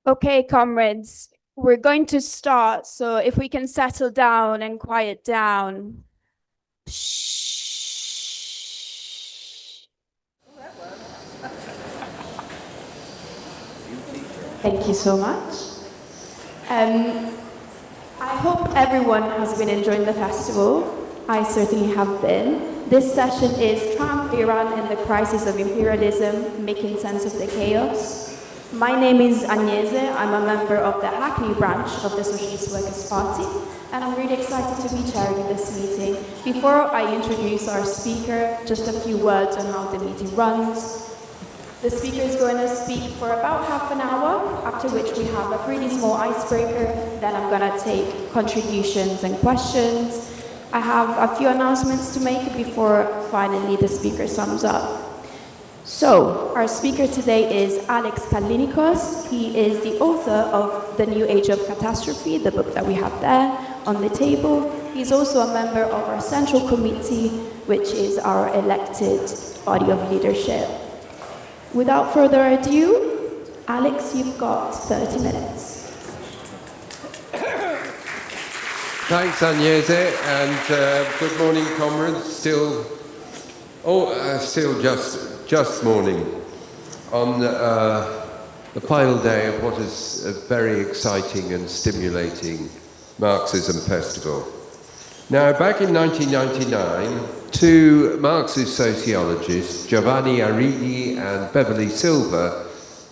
Okay, comrades, we're going to start, so if we can settle down and quiet down. Shh. Thank you so much. I hope everyone has been enjoying the festival. I certainly have been. This session is Trump, Iran, and the Crisis of Imperialism, Making Sense of the Chaos. My name is Agnese. I'm a member of the Hackney branch of the Socialist Workers' Party, and I'm really excited to be chairing this meeting. Before I introduce our speaker, just a few words on how the meeting runs. The speaker is going to speak for about half an hour, after which we have a pretty small icebreaker. Then I'm going to take contributions and questions. I have a few announcements to make before finally the speaker sums up. So, our speaker today is Alex Callinicos. He is the author of The New Age of Catastrophe, the book that we have there on the table. He's also a member of our Central Committee, which is our elected body of leadership. Without further ado, Alex, you've got 30 minutes. Thanks, Agnese, and good morning, comrades. Still just morning on the final day of what is a very exciting and stimulating Marxism festival. Now, back in 1999, two Marxist sociologists, Giovanni Arrighi and Beverly Silver,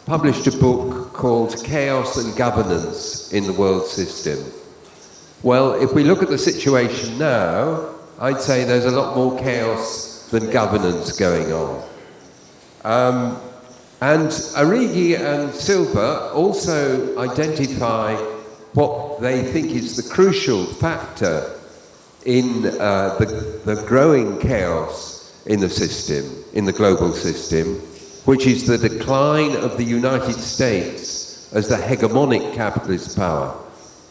published a book called Chaos and Governance in the World System. Well, if we look at the situation now, I'd say there's a lot more chaos than governance going on. And Arrighi and Silva also identify what they think is the crucial factor in the growing chaos in the system, in the global system, which is the decline of the United States as the hegemonic capitalist power.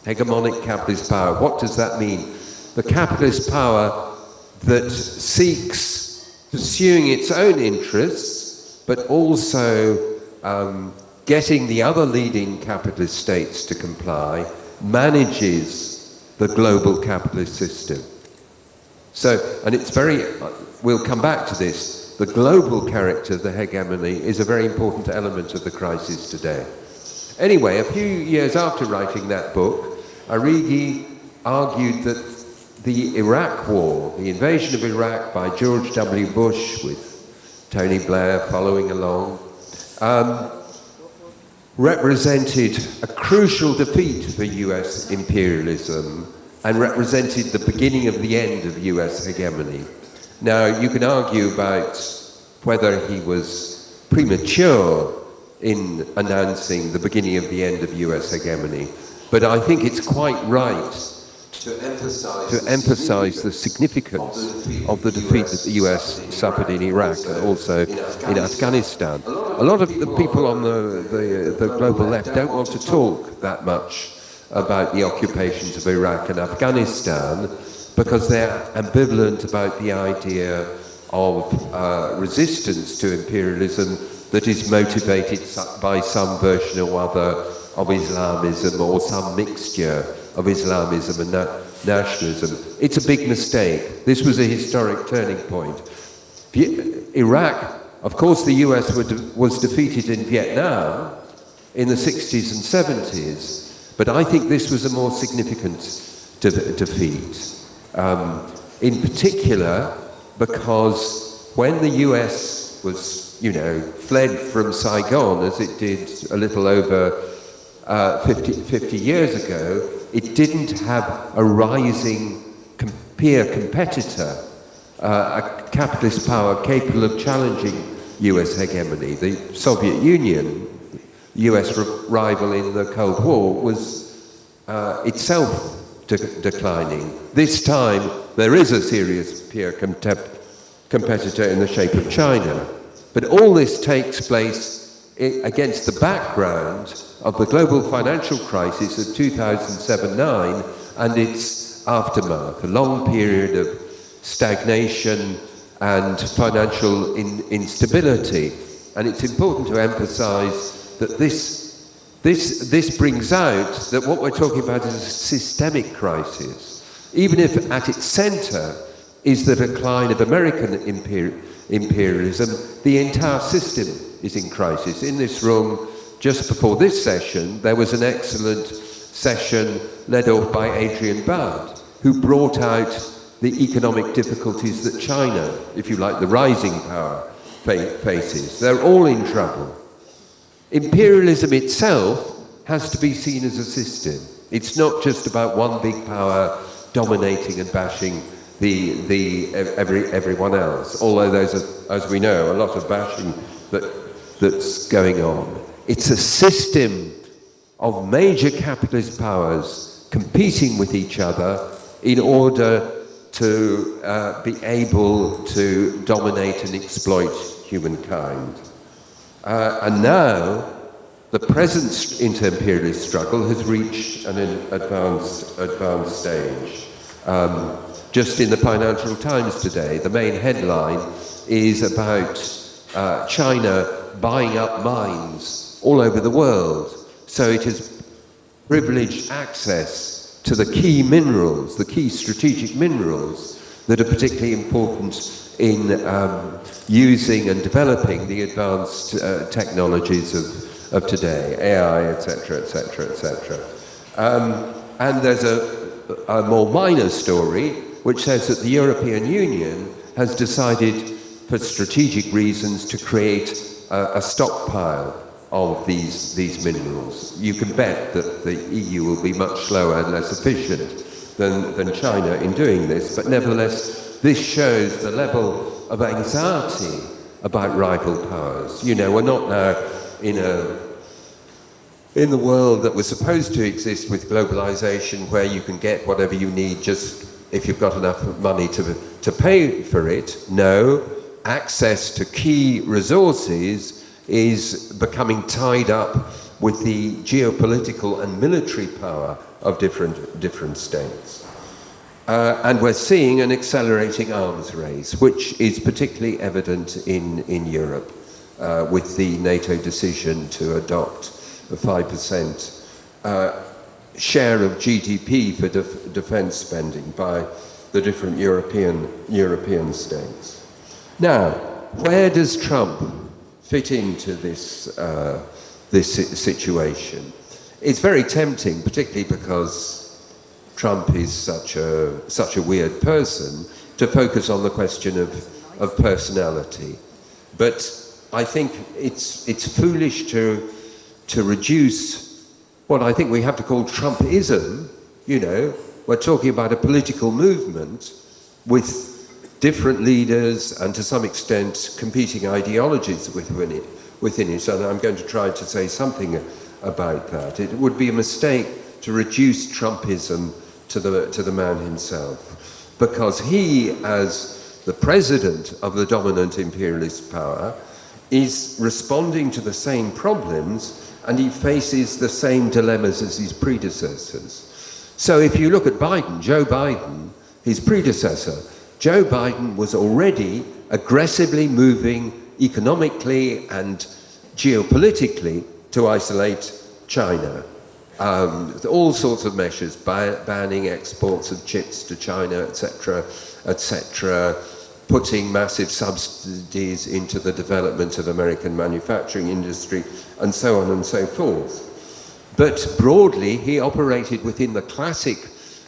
Hegemonic capitalist power, what does that mean? The capitalist power that seeks pursuing its own interests, but also getting the other leading capitalist states to comply, manages the global capitalist system. So, and it's we'll come back to this, the global character of the hegemony is a very important element of the crisis today. Anyway, a few years after writing that book, Arrighi argued that the Iraq War, the invasion of Iraq by George W. Bush with Tony Blair following along, represented a crucial defeat for US imperialism and represented the beginning of the end of US hegemony. Now, you can argue about whether he was premature in announcing the beginning of the end of US hegemony, but I think it's quite right to emphasize the significance of the defeat that the US suffered in Iraq and also in Afghanistan. A lot of the people on the global left don't want to talk that much about the occupations of Iraq and Afghanistan because they're ambivalent about the idea of resistance to imperialism that is motivated by some version or other of Islamism or some mixture of Islamism and nationalism. It's a big mistake. This was a historic turning point. Iraq, of course, the US was defeated in Vietnam in the 60s and 70s, but I think this was a more significant defeat. In particular, because when the US was, fled from Saigon, as it did a little over 50 years ago, it didn't have a rising peer competitor, a capitalist power capable of challenging US hegemony. The Soviet Union, US rival in the Cold War, was itself declining. This time, there is a serious peer competitor in the shape of China. But all this takes place against the background of the global financial crisis of 2007-9 and its aftermath, a long period of stagnation and financial instability. And it's important to emphasize that this this brings out that what we're talking about is a systemic crisis, even if at its centre is the decline of American imperialism. The entire system is in crisis. In this room, just before this session, there was an excellent session led off by Adrian Bard, who brought out the economic difficulties that China, if you like, the rising power, faces. They're all in trouble. Imperialism itself has to be seen as a system. It's not just about one big power dominating and bashing everyone else, although there's, as we know, a lot of bashing that's going on. It's a system of major capitalist powers competing with each other in order to be able to dominate and exploit humankind. And now, the present inter-imperialist struggle has reached an advanced stage. Just in the Financial Times today, the main headline is about China buying up mines all over the world. So it has privileged access to the key minerals, the key strategic minerals that are particularly important in using and developing the advanced technologies of today, AI, etc., etc., etc. And there's a more minor story which says that the European Union has decided, for strategic reasons, to create a stockpile of these minerals. You can bet that the EU will be much slower and less efficient than China in doing this, but nevertheless, this shows the level of anxiety about rival powers. You know, we're not now in the world that was supposed to exist with globalization, where you can get whatever you need just if you've got enough money to pay for it. No, access to key resources is becoming tied up with the geopolitical and military power of different states. And we're seeing an accelerating arms race, which is particularly evident in Europe, with the NATO decision to adopt a 5% share of GDP for defence spending by the different European states. Now, where does Trump fit into this situation? It's very tempting, particularly because Trump is such a weird person, to focus on the question of personality. But I think it's foolish to reduce what I think we have to call Trumpism. You know, we're talking about a political movement with different leaders and to some extent competing ideologies within it, and I'm going to try to say something about that. It would be a mistake to reduce Trumpism to the man himself, because he, as the president of the dominant imperialist power, is responding to the same problems, and he faces the same dilemmas as his predecessors. So if you look at Biden, Joe Biden, his predecessor, Joe Biden was already aggressively moving economically and geopolitically to isolate China. All sorts of measures, banning exports of chips to China, etc., etc., putting massive subsidies into the development of American manufacturing industry, and so on and so forth. But broadly, he operated within the classic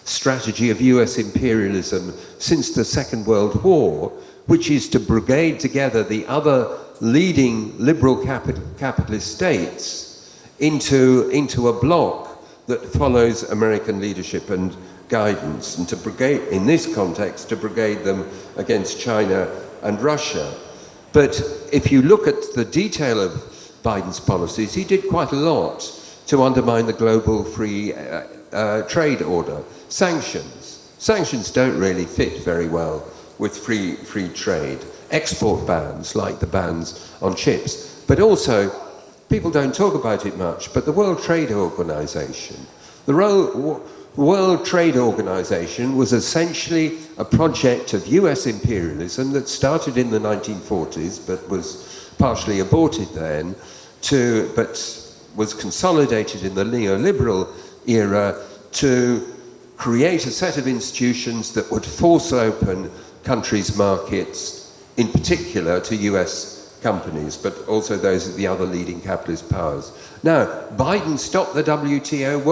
strategy of US imperialism since the Second World War, which is to brigade together the other leading liberal capitalist states into a bloc that follows American leadership and guidance, and to brigade, in this context, to brigade them against China and Russia. But if you look at the detail of Biden's policies, he did quite a lot to undermine the global free trade order. Sanctions don't really fit very well with free trade. Export bans, like the bans on chips, but also, people don't talk about it much, but the World Trade Organization. The World Trade Organization was essentially a project of US imperialism that started in the 1940s, but was partially aborted then, but was consolidated in the neoliberal era to create a set of institutions that would force open countries' markets, in particular to US companies, but also those of the other leading capitalist powers. Now, Biden stopped the WTO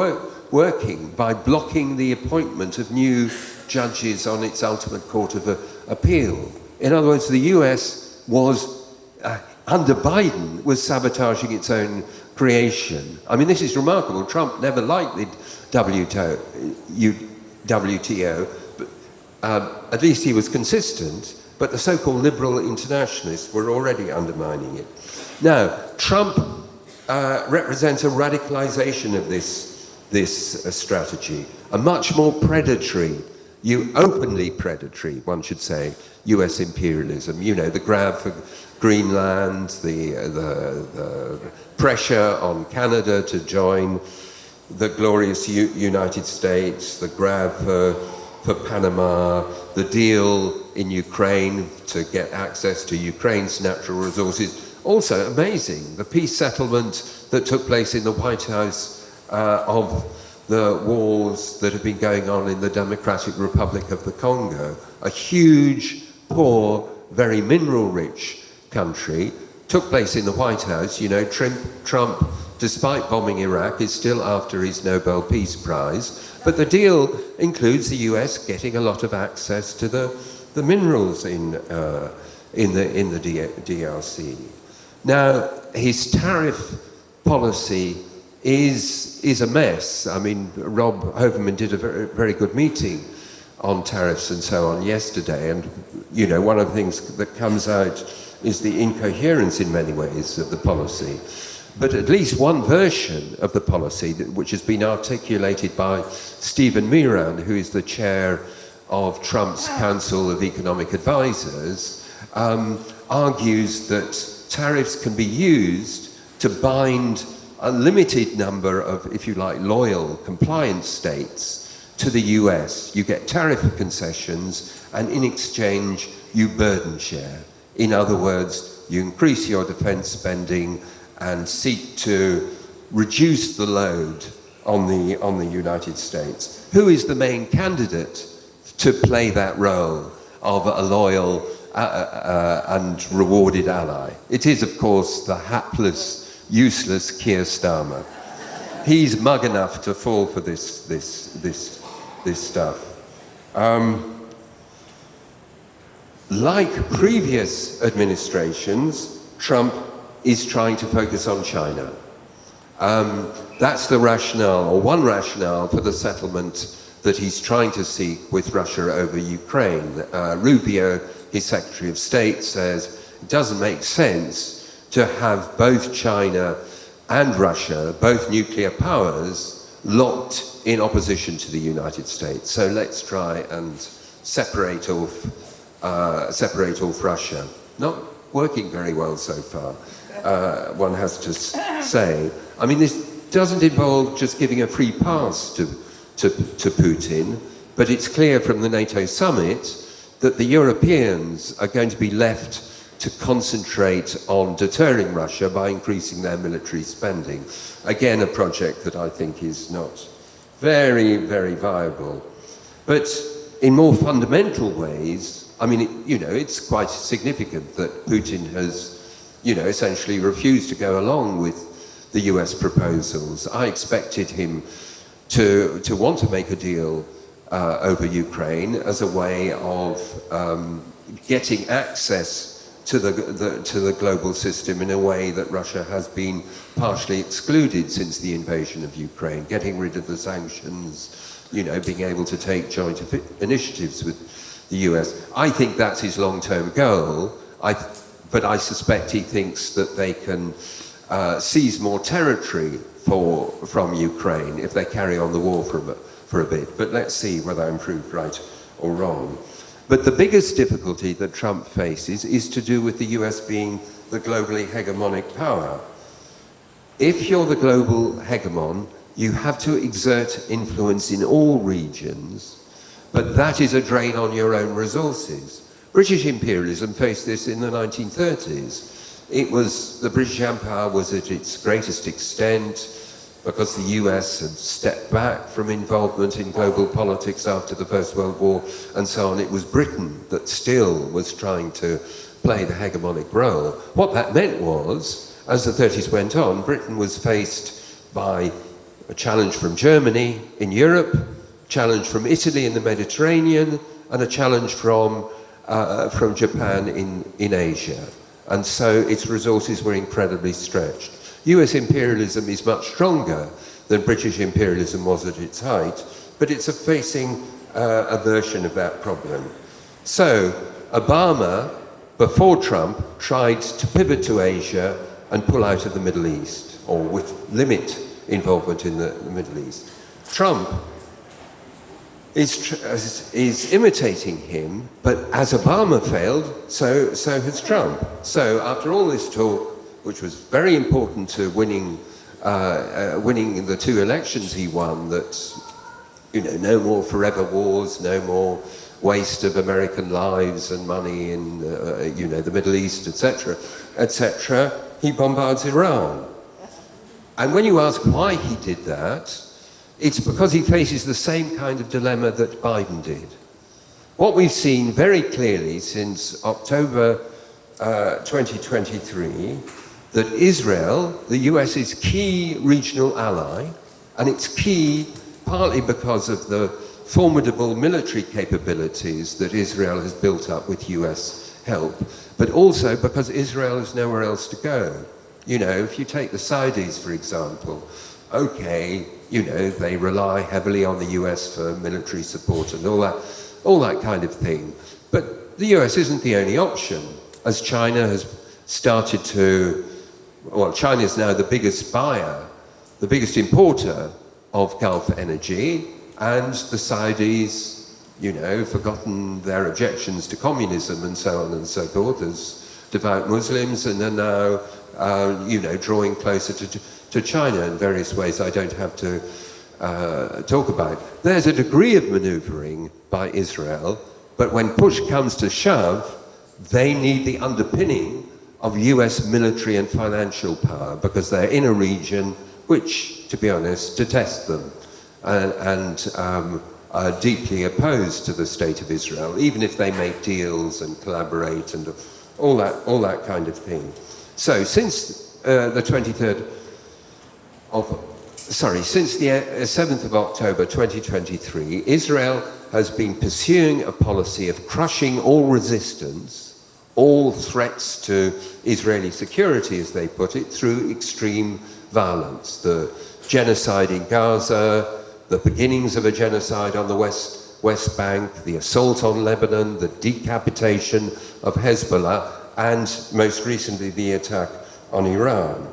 working by blocking the appointment of new judges on its ultimate court of appeal. In other words, the US was, under Biden, was sabotaging its own creation. I mean, this is remarkable. Trump never liked the WTO, but at least he was consistent, but the so-called liberal internationalists were already undermining it. Now, Trump represents a radicalization of this strategy, a much more predatory, openly predatory, one should say, US imperialism. You know, the grab for Greenland, the pressure on Canada to join the glorious United States, the grab for Panama, the deal in Ukraine to get access to Ukraine's natural resources. Also amazing, the peace settlement that took place in the White House of the wars that have been going on in the Democratic Republic of the Congo, a huge, poor, very mineral-rich country, took place in the White House. You know, Trump, despite bombing Iraq, is still after his Nobel Peace Prize. But the deal includes the US getting a lot of access to the minerals in the DRC. Now, his tariff policy is a mess. I mean, Rob Hoverman did a very good meeting on tariffs and so on yesterday, and you know, one of the things that comes out is the incoherence in many ways of the policy. But at least one version of the policy, which has been articulated by Stephen Miran, who is the chair of Trump's Council of Economic Advisors, argues that tariffs can be used to bind a limited number of, if you like, loyal compliance states to the US. You get tariff concessions, and in exchange, you burden share. In other words, you increase your defense spending and seek to reduce the load on the United States. Who is the main candidate to play that role of a loyal and rewarded ally? It is, of course, the hapless, useless Keir Starmer. He's mug enough to fall for this stuff. Like previous administrations, Trump is trying to focus on China. That's the rationale, or one rationale, for the settlement that he's trying to seek with Russia over Ukraine. Rubio, his Secretary of State, says it doesn't make sense to have both China and Russia, both nuclear powers, locked in opposition to the United States. So let's try and separate off Russia. Not working very well so far, one has to say. I mean, this doesn't involve just giving a free pass to Putin, but it's clear from the NATO summit that the Europeans are going to be left to concentrate on deterring Russia by increasing their military spending. Again, a project that I think is not very, very viable. But in more fundamental ways, I mean, it's quite significant that Putin has, essentially refused to go along with the US proposals. I expected him to want to make a deal over Ukraine as a way of getting access to the global system in a way that Russia has been partially excluded since the invasion of Ukraine, getting rid of the sanctions, being able to take joint initiatives with the US. I think that's his long-term goal, but I suspect he thinks that they can seize more territory from Ukraine if they carry on the war for a bit. But let's see whether I'm proved right or wrong. But the biggest difficulty that Trump faces is to do with the US being the globally hegemonic power. If you're the global hegemon, you have to exert influence in all regions, but that is a drain on your own resources. British imperialism faced this in the 1930s. The British Empire was at its greatest extent because the US had stepped back from involvement in global politics after the First World War and so on. It was Britain that still was trying to play the hegemonic role. What that meant was, as the 30s went on, Britain was faced by a challenge from Germany in Europe, challenge from Italy in the Mediterranean, and a challenge from Japan in Asia. And so its resources were incredibly stretched. US imperialism is much stronger than British imperialism was at its height, but it's facing a version of that problem. So Obama, before Trump, tried to pivot to Asia and pull out of the Middle East, or limit involvement in the Middle East. Trump is imitating him, but as Obama failed, so has Trump. So after all this talk, which was very important to winning the two elections he won, that, you know, no more forever wars, no more waste of American lives and money in, you know, the Middle East, etc., etc., he bombards Iran. And when you ask why he did that, it's because he faces the same kind of dilemma that Biden did. What we've seen very clearly since October 2023, that Israel, the US's key regional ally, and it's key partly because of the formidable military capabilities that Israel has built up with US help, but also because Israel has nowhere else to go. You know, if you take the Saudis, for example, okay, you know, they rely heavily on the US for military support and all that kind of thing. But the US isn't the only option, as China has started to, well, China is now the biggest buyer, the biggest importer of Gulf energy, and the Saudis, you know, forgotten their objections to communism and so on and so forth as devout Muslims, and are now, you know, drawing closer to China in various ways I don't have to talk about. There's a degree of maneuvering by Israel, but when push comes to shove, they need the underpinning of US military and financial power, because they're in a region which, to be honest, detests them and are deeply opposed to the state of Israel, even if they make deals and collaborate and all that kind of thing. So since the 7th of October 2023, Israel has been pursuing a policy of crushing all resistance, all threats to Israeli security, as they put it, through extreme violence. The genocide in Gaza, the beginnings of a genocide on the West Bank, the assault on Lebanon, the decapitation of Hezbollah, and most recently the attack on Iran.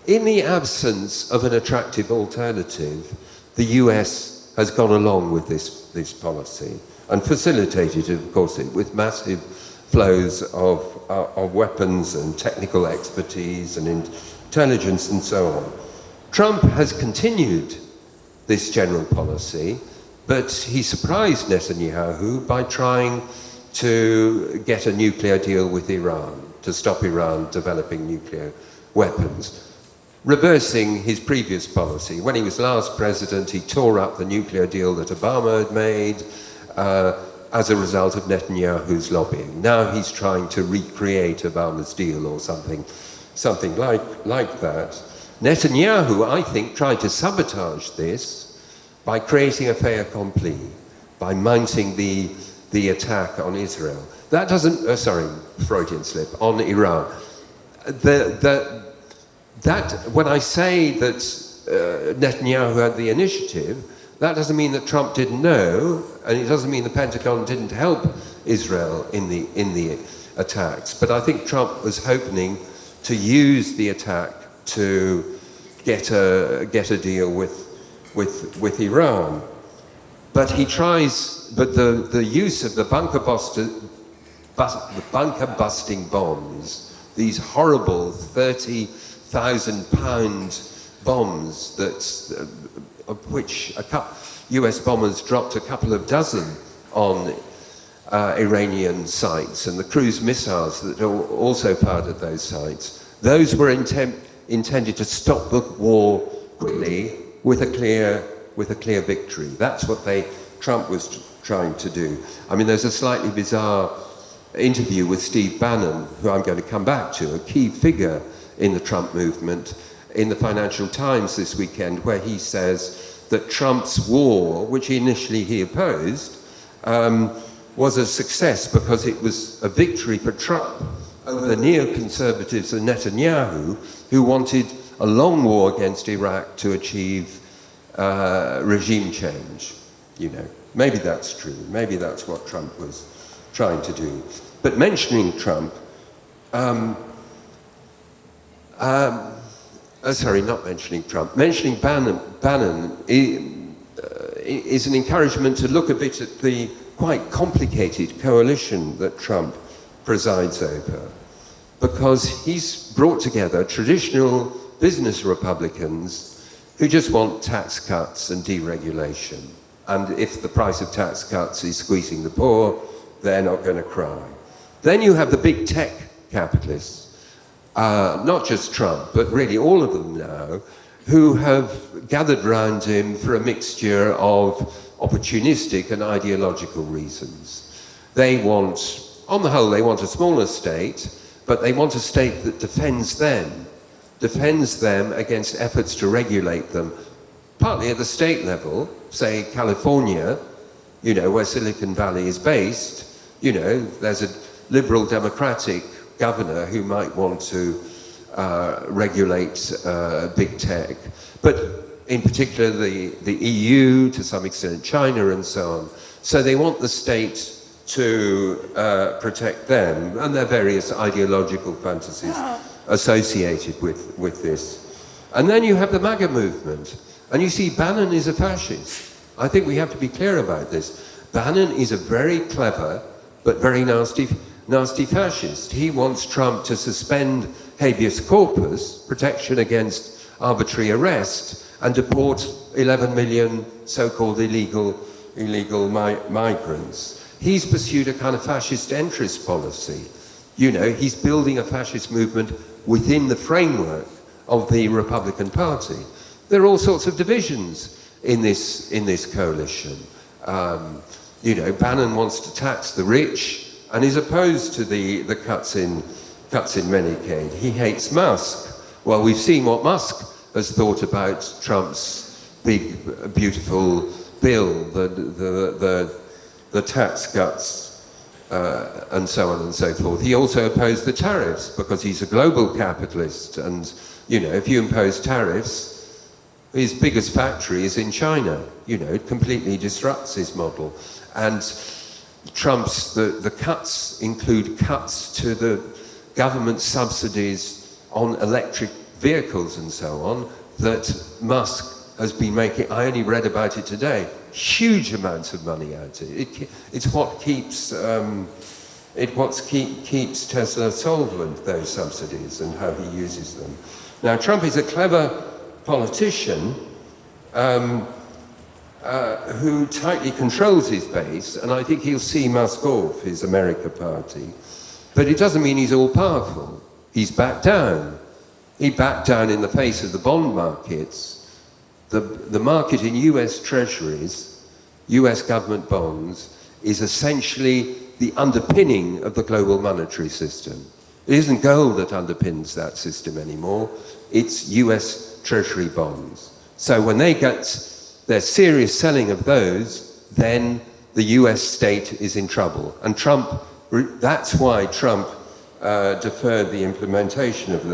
In the absence of an attractive alternative, the US has gone along with this policy and facilitated, of course, it with massive flows of weapons and technical expertise and intelligence and so on. Trump has continued this general policy, but he surprised Netanyahu by trying to get a nuclear deal with Iran, to stop Iran developing nuclear weapons, reversing his previous policy. When he was last president, he tore up the nuclear deal that Obama had made as a result of Netanyahu's lobbying. Now he's trying to recreate Obama's deal or something like that. Netanyahu, I think, tried to sabotage this by creating a fait accompli, by mounting the attack on Israel. That doesn't, sorry, Freudian slip, on Iran. When I say that Netanyahu had the initiative, that doesn't mean that Trump didn't know, and it doesn't mean the Pentagon didn't help Israel in the attacks. But I think Trump was hoping to use the attack to get a deal with Iran. But he tries. But the use of the bunker busting bombs, these horrible 30,000-pound bombs of which US bombers dropped a couple of dozen on Iranian sites and the cruise missiles that also fired at those sites. Those were intended to stop the war quickly with a clear victory. That's what Trump was trying to do. I mean, there's a slightly bizarre interview with Steve Bannon, who I'm going to come back to, a key figure in the Trump movement, in the Financial Times this weekend, where he says that Trump's war, which he opposed, was a success because it was a victory for Trump over the neoconservatives and Netanyahu, who wanted a long war against Iraq to achieve regime change. You know, maybe that's true. Maybe that's what Trump was trying to do. But mentioning Trump, sorry, not mentioning Trump, mentioning Bannon is an encouragement to look a bit at the quite complicated coalition that Trump presides over, because he's brought together traditional business Republicans who just want tax cuts and deregulation. And if the price of tax cuts is squeezing the poor, they're not going to cry. Then you have the big tech capitalists, not just Trump, but really all of them now, who have gathered round him for a mixture of opportunistic and ideological reasons. They want, on the whole, they want a smaller state, but they want a state that defends them against efforts to regulate them, partly at the state level, say California, you know, where Silicon Valley is based. You know, there's a liberal democratic governor who might want to regulate big tech, but in particular the EU, to some extent China and so on. So they want the state to protect them and their various ideological fantasies associated with this. And then you have the MAGA movement. And you see, Bannon is a fascist. I think we have to be clear about this. Bannon is a very clever but very nasty fascist. He wants Trump to suspend habeas corpus, protection against arbitrary arrest, and deport 11 million so-called illegal migrants. He's pursued a kind of fascist entryist policy. You know, he's building a fascist movement within the framework of the Republican Party. There are all sorts of divisions in this coalition. You know, Bannon wants to tax the rich and is opposed to the cuts in Medicaid. He hates Musk. Well, we've seen what Musk has thought about Trump's big, beautiful bill, the tax cuts, and so on and so forth. He also opposed the tariffs because he's a global capitalist, and you know, if you impose tariffs, his biggest factory is in China. You know, it completely disrupts his model. And Trump's, the cuts include cuts to the government subsidies on electric vehicles and so on that Musk has been making. I only read about it today. Huge amounts of money out of it. It's what keeps keeps Tesla solvent, those subsidies, and how he uses them. Now, Trump is a clever politician who tightly controls his base, and I think he'll see Musk off his America party. But it doesn't mean he's all-powerful. He's backed down. He backed down in the face of the bond markets. The market in US treasuries, US government bonds, is essentially the underpinning of the global monetary system. It isn't gold that underpins that system anymore. It's US treasury bonds. So when they get their serious selling of those, then the US state is in trouble. And that's why Trump deferred the implementation of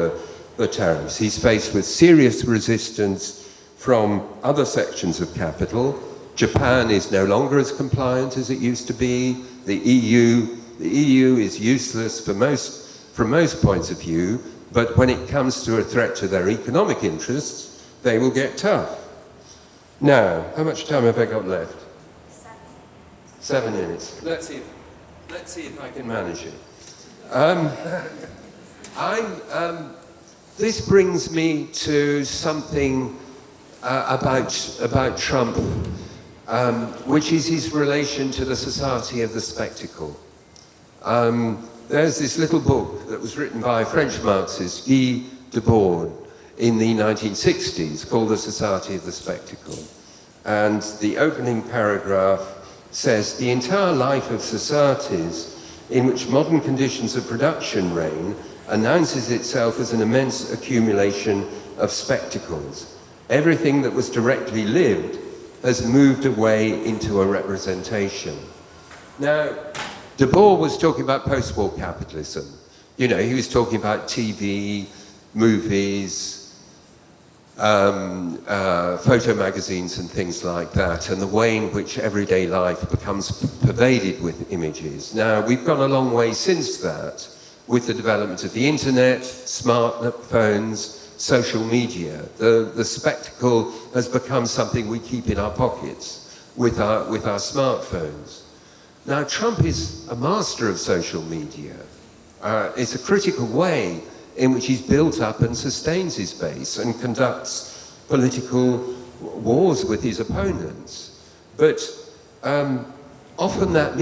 the tariffs. He's faced with serious resistance from other sections of capital. Japan is no longer as compliant as it used to be. The EU is useless from most points of view, but when it comes to a threat to their economic interests, they will get tough. Now, how much time have I got left? 7 minutes. Let's see if I can manage it. This brings me to something about Trump which is his relation to the society of the spectacle. There's this little book that was written by a French Marxist, Guy Debord, in the 1960s, called The Society of the Spectacle. And the opening paragraph says, "The entire life of societies in which modern conditions of production reign announces itself as an immense accumulation of spectacles. Everything that was directly lived has moved away into a representation." Now, Debord was talking about post-war capitalism. You know, he was talking about TV, movies, photo magazines and things like that, and the way in which everyday life becomes pervaded with images. Now, we've gone a long way since that with the development of the internet, smartphones, social media. The spectacle has become something we keep in our pockets with our smartphones. Now, Trump is a master of social media. It's a critical way in which he's built up and sustains his base and conducts political wars with his opponents. But often that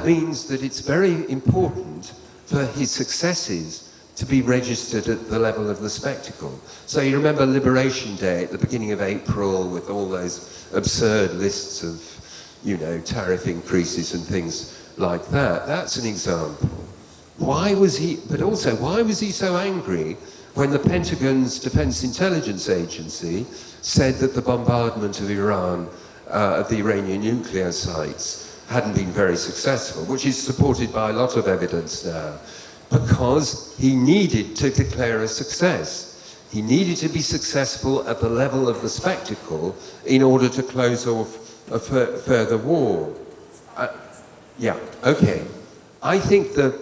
means that it's very important for his successes to be registered at the level of the spectacle. So you remember Liberation Day at the beginning of April with all those absurd lists of, you know, tariff increases and things like that. That's an example. Why was he so angry when the Pentagon's Defense Intelligence Agency said that the bombardment of Iran, of the Iranian nuclear sites, hadn't been very successful, which is supported by a lot of evidence now? Because he needed to declare a success. He needed to be successful at the level of the spectacle in order to close off a further war. Yeah, okay. I think that,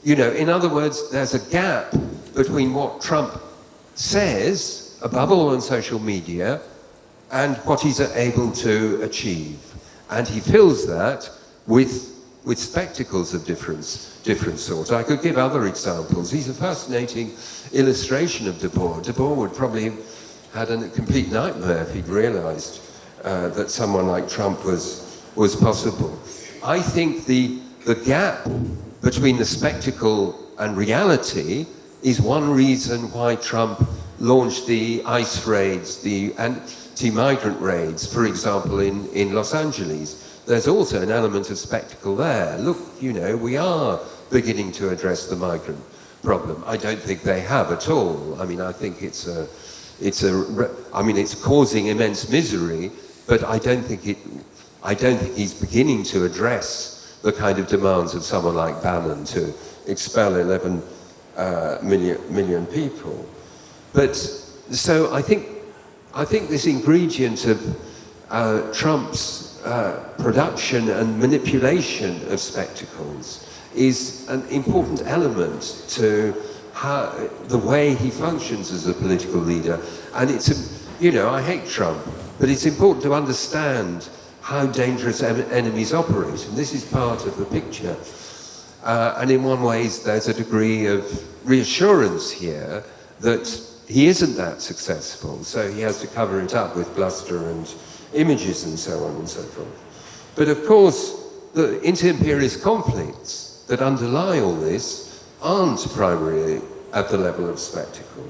you know, in other words, there's a gap between what Trump says, above all on social media, and what he's able to achieve. And he fills that with spectacles of different sorts. I could give other examples. He's a fascinating illustration of Debord. Debord would probably have had a complete nightmare if he'd realized that someone like Trump was possible. I think the gap between the spectacle and reality is one reason why Trump launched the ICE raids, the anti-migrant raids, for example, in Los Angeles. There's also an element of spectacle there. Look, you know, we are beginning to address the migrant problem. I don't think they have at all. I mean, I think it's causing immense misery, but I don't think he's beginning to address the kind of demands of someone like Bannon to expel 11 million people. But so I think this ingredient of Trump's production and manipulation of spectacles is an important element to how, the way he functions as a political leader. And it's, you know, I hate Trump, but it's important to understand how dangerous enemies operate. And this is part of the picture. And in one way, there's a degree of reassurance here that he isn't that successful. So he has to cover it up with bluster and images and so on and so forth. But of course, the inter-imperialist conflicts that underlie all this aren't primarily at the level of spectacle.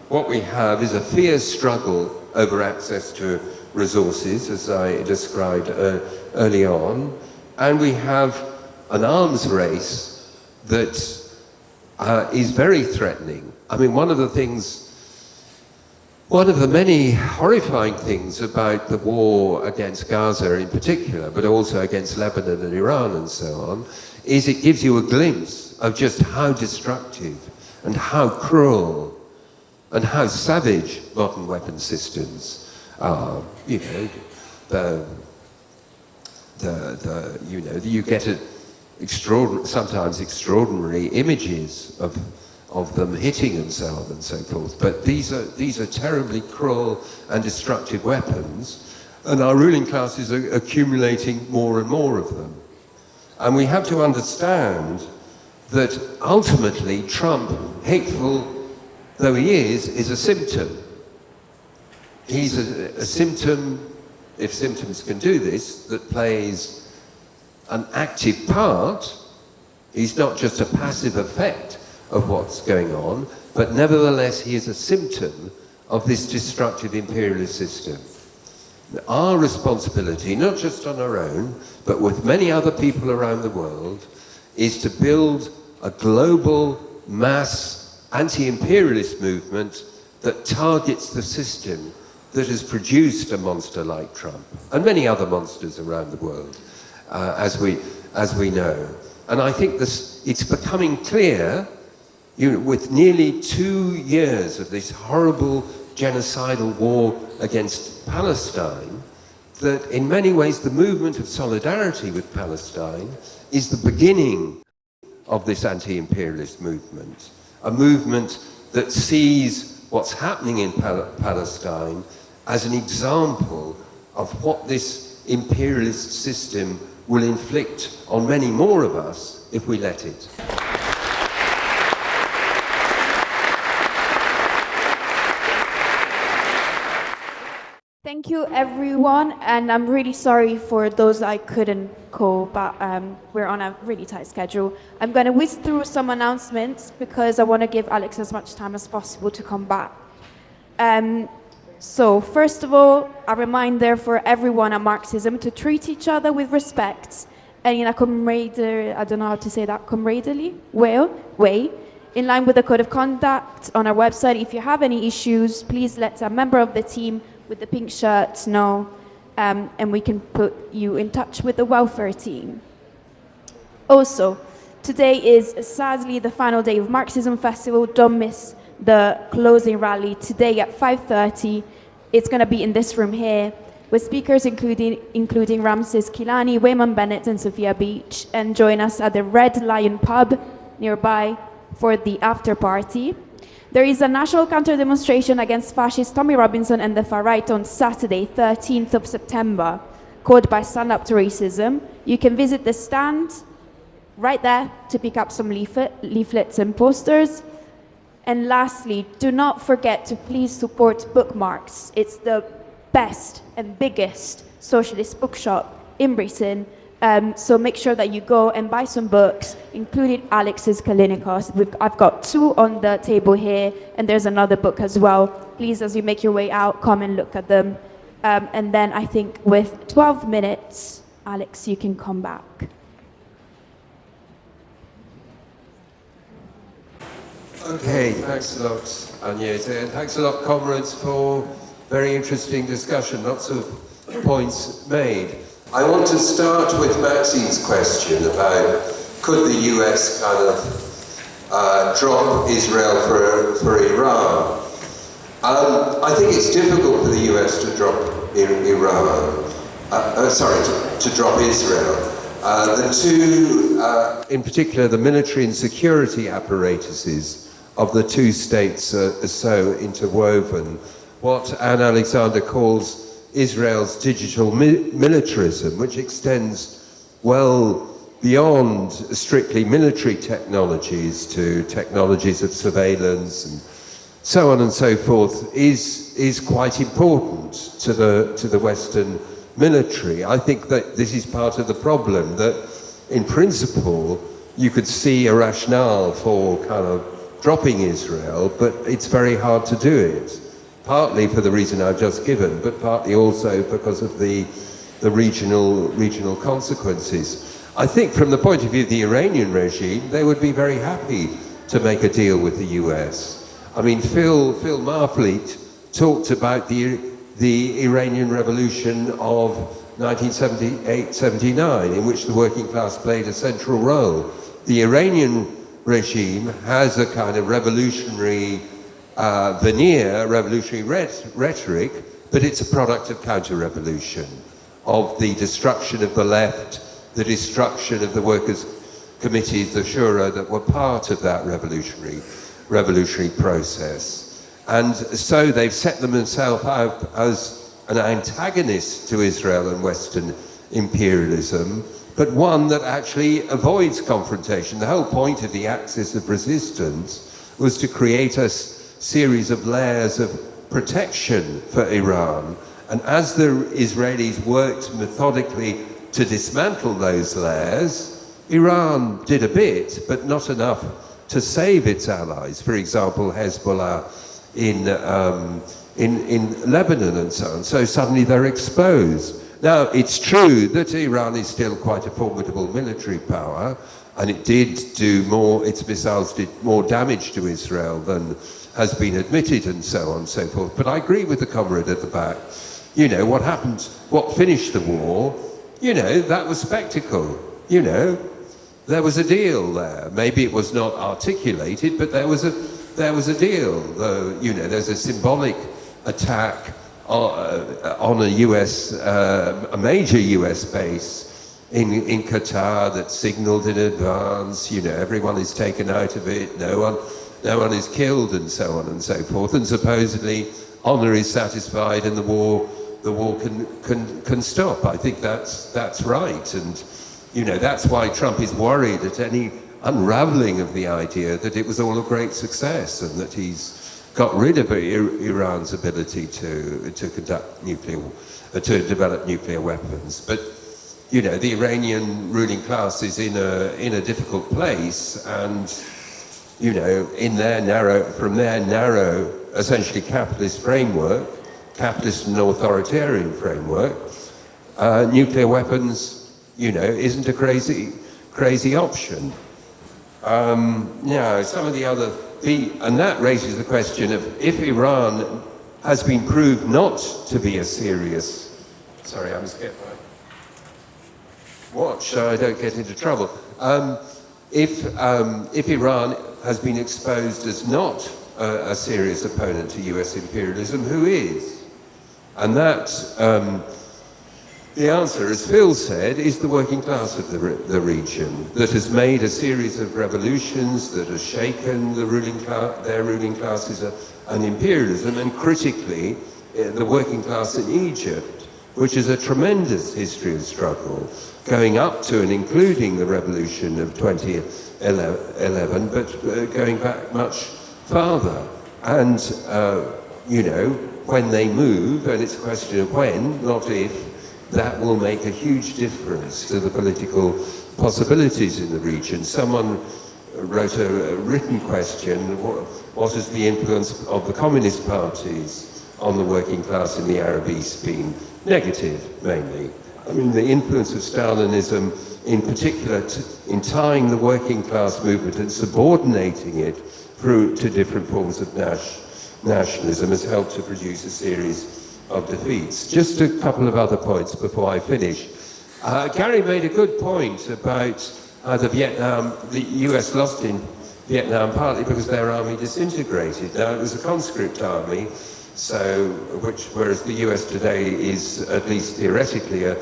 What we have is a fierce struggle over access to resources, as I described early on, and we have an arms race that is very threatening. I mean, one of the many horrifying things about the war against Gaza in particular, but also against Lebanon and Iran and so on, is it gives you a glimpse of just how destructive and how cruel and how savage modern weapon systems are. You know, you get sometimes extraordinary images of them hitting and so on and so forth. But these are terribly cruel and destructive weapons, and our ruling classes are accumulating more and more of them. And we have to understand that ultimately Trump, hateful though he is a symptom. He's a symptom if symptoms can do this, that plays an active part. He's not just a passive effect of what's going on, but nevertheless he is a symptom of this destructive imperialist system. Our responsibility, not just on our own, but with many other people around the world, is to build a global mass anti-imperialist movement that targets the system that has produced a monster like Trump and many other monsters around the world, as we know. And I think it's becoming clear, with nearly 2 years of this horrible genocidal war against Palestine, that in many ways the movement of solidarity with Palestine is the beginning of this anti-imperialist movement, a movement that sees what's happening in Palestine as an example of what this imperialist system will inflict on many more of us if we let it. Thank you, everyone, and I'm really sorry for those I couldn't call, but we're on a really tight schedule. I'm going to whiz through some announcements because I want to give Alex as much time as possible to come back. So, first of all, a reminder for everyone at Marxism to treat each other with respect and in a comradely way, in line with the code of conduct on our website. If you have any issues, please let a member of the team with the pink shirts know, and we can put you in touch with the welfare team. Also, today is sadly the final day of Marxism Festival. Don't miss the closing rally today at 5:30. It's going to be in this room here, with speakers including Ramses Kilani, Wayman Bennett, and Sophia Beach, and join us at the Red Lion pub nearby for the after party. There is a national counter-demonstration against fascist Tommy Robinson and the far right on Saturday, 13th of September, called by Stand Up to Racism. You can visit the stand right there to pick up some leaflets and posters. And lastly, do not forget to please support Bookmarks. It's the best and biggest socialist bookshop in Britain. So make sure that you go and buy some books, including Alex's Callinicos. I've got 2 on the table here, and there's another book as well. Please, as you make your way out, come and look at them. And then I think with 12 minutes, Alex, you can come back. Okay, thanks a lot, Agnese, and thanks a lot, comrades, for very interesting discussion. Lots of points made. I want to start with Maxine's question about could the US kind of drop Israel for Iran. I think it's difficult for the US to drop Iran. To drop Israel. The two, in particular, the military and security apparatuses of the two states are so interwoven. What Anne Alexander calls Israel's digital militarism, which extends well beyond strictly military technologies to technologies of surveillance and so on and so forth, is quite important to the Western military. I think that this is part of the problem, that in principle you could see a rationale for kind of dropping Israel, but it's very hard to do it. Partly for the reason I've just given, but partly also because of the regional consequences. I think from the point of view of the Iranian regime, they would be very happy to make a deal with the US. I mean, Phil Marfleet talked about the Iranian revolution of 1978-79, in which the working class played a central role. The Iranian regime has a kind of revolutionary veneer, revolutionary rhetoric, but it's a product of counter-revolution, of the destruction of the left, the destruction of the workers' committees, the Shura, that were part of that revolutionary process. And so they've set themselves out as an antagonist to Israel and Western imperialism, but one that actually avoids confrontation. The whole point of the axis of resistance was to create a series of layers of protection for Iran And as the Israelis worked methodically to dismantle those layers, Iran did a bit, but not enough to save its allies. For example, Hezbollah in Lebanon and so on. So suddenly they're exposed. Now, it's true that Iran is still quite a formidable military power, and it did do more, its missiles did more damage to Israel than has been admitted and so on and so forth. But I agree with the comrade at the back. You know, what happened, what finished the war, you know, that was spectacle. You know, there was a deal there. Maybe it was not articulated, but there was a deal. You know, there's a symbolic attack on a major US base in Qatar that signaled in advance. You know, everyone is taken out of it. No one is killed, and so on and so forth. And supposedly, honor is satisfied, and the war can stop. I think that's right, and you know, that's why Trump is worried at any unraveling of the idea that it was all a great success and that he's got rid of Iran's ability to develop nuclear weapons. But you know, the Iranian ruling class is in a difficult place, and you know, from their narrow, essentially capitalist framework, capitalist and authoritarian framework, nuclear weapons, you know, isn't a crazy option. Now, some of the other, and that raises the question of if Iran has been proved not to be a serious, sorry, I'm scared. Watch so I don't get into trouble. If Iran has been exposed as not a serious opponent to US imperialism, who is? And that, the answer, as Phil said, is the working class of the region that has made a series of revolutions that has shaken their ruling classes and imperialism, and critically, the working class in Egypt, which has a tremendous history of struggle, going up to and including the revolution of 2011, but going back much farther. And, you know, when they move, and it's a question of when, not if, that will make a huge difference to the political possibilities in the region. Someone wrote a written question, what is the influence of the communist parties on the working class in the Arab East been? Negative, mainly. I mean, the influence of Stalinism, in particular, in tying the working class movement and subordinating it through to different forms of nationalism, has helped to produce a series of defeats. Just a couple of other points before I finish. Gary made a good point about the US lost in Vietnam partly because their army disintegrated. Now, it was a conscript army, so whereas the US today is, at least theoretically, a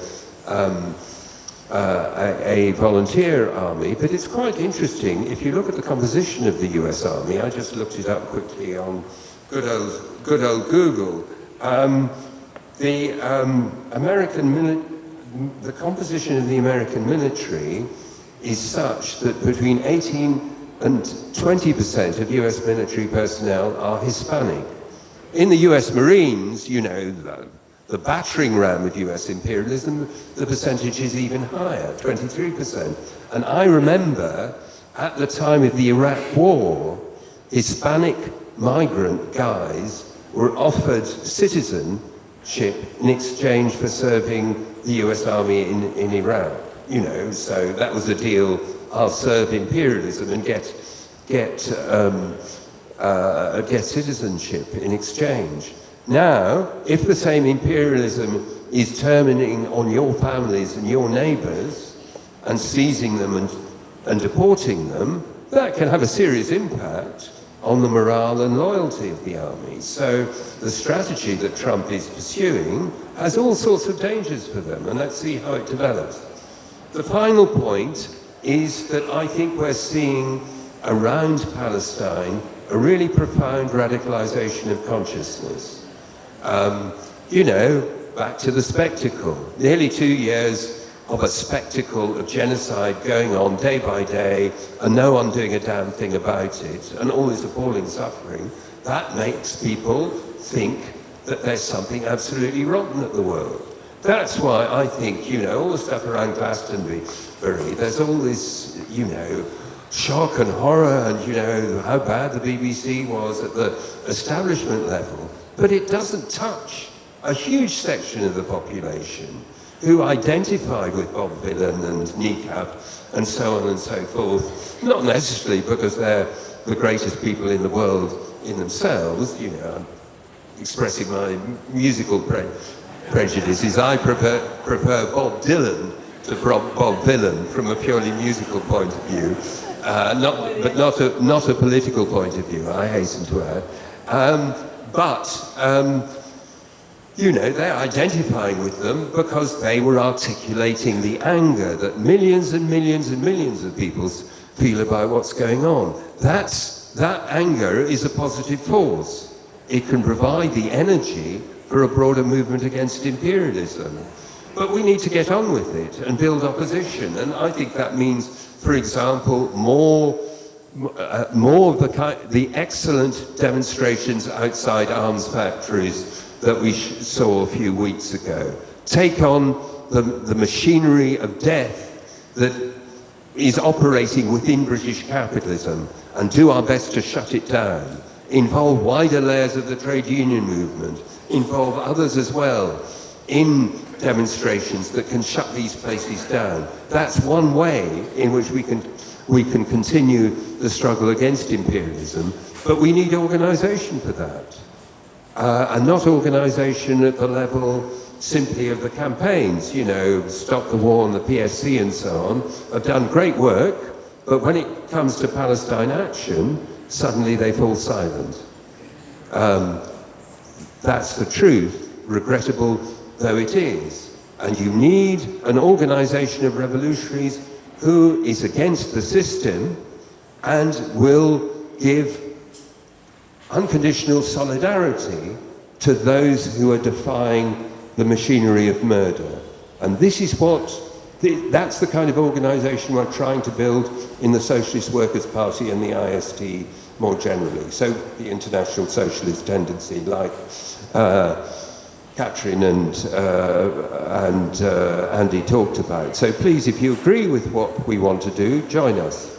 volunteer army. But it's quite interesting if you look at the composition of the US army. I just looked it up quickly on good old Google. The composition of the American military is such that between 18 and 20% of US military personnel are Hispanic. In the US Marines, you know, the battering ram of US imperialism, the percentage is even higher, 23%. And I remember at the time of the Iraq War, Hispanic migrant guys were offered citizenship in exchange for serving the US Army in Iraq. You know, so that was a deal. I'll serve imperialism and get citizenship in exchange. Now, if the same imperialism is terminating on your families and your neighbours and seizing them and deporting them, that can have a serious impact on the morale and loyalty of the army. So the strategy that Trump is pursuing has all sorts of dangers for them, and let's see how it develops. The final point is that I think we're seeing around Palestine a really profound radicalization of consciousness. You know, back to the spectacle. Nearly 2 years of a spectacle of genocide going on day by day, and no one doing a damn thing about it, and all this appalling suffering. That makes people think that there's something absolutely rotten at the world. That's why I think, all the stuff around Glastonbury, there's all this, shock and horror and, how bad the BBC was at the establishment level. But it doesn't touch a huge section of the population who identified with Bob Dylan and NECAP and so on and so forth, not necessarily because they're the greatest people in the world in themselves, I'm expressing my musical prejudices. I prefer Bob Dylan to Bob Dylan from a purely musical point of view, not a political point of view, I hasten to add. They're identifying with them because they were articulating the anger that millions and millions and millions of people feel about what's going on. That anger is a positive force. It can provide the energy for a broader movement against imperialism. But we need to get on with it and build opposition. And I think that means, for example, more of the excellent demonstrations outside arms factories that we saw a few weeks ago. Take on the machinery of death that is operating within British capitalism and do our best to shut it down. Involve wider layers of the trade union movement. Involve others as well in demonstrations that can shut these places down. That's one way in which we can continue the struggle against imperialism, but we need organisation for that. And not organisation at the level simply of the campaigns, Stop the War and the PSC and so on, have done great work, but when it comes to Palestine action, suddenly they fall silent. That's the truth, regrettable though it is. And you need an organisation of revolutionaries who is against the system and will give unconditional solidarity to those who are defying the machinery of murder. And this is that's the kind of organisation we're trying to build in the Socialist Workers' Party and the IST more generally. So the international socialist tendency, like Katrin and Andy talked about. So please, if you agree with what we want to do, join us.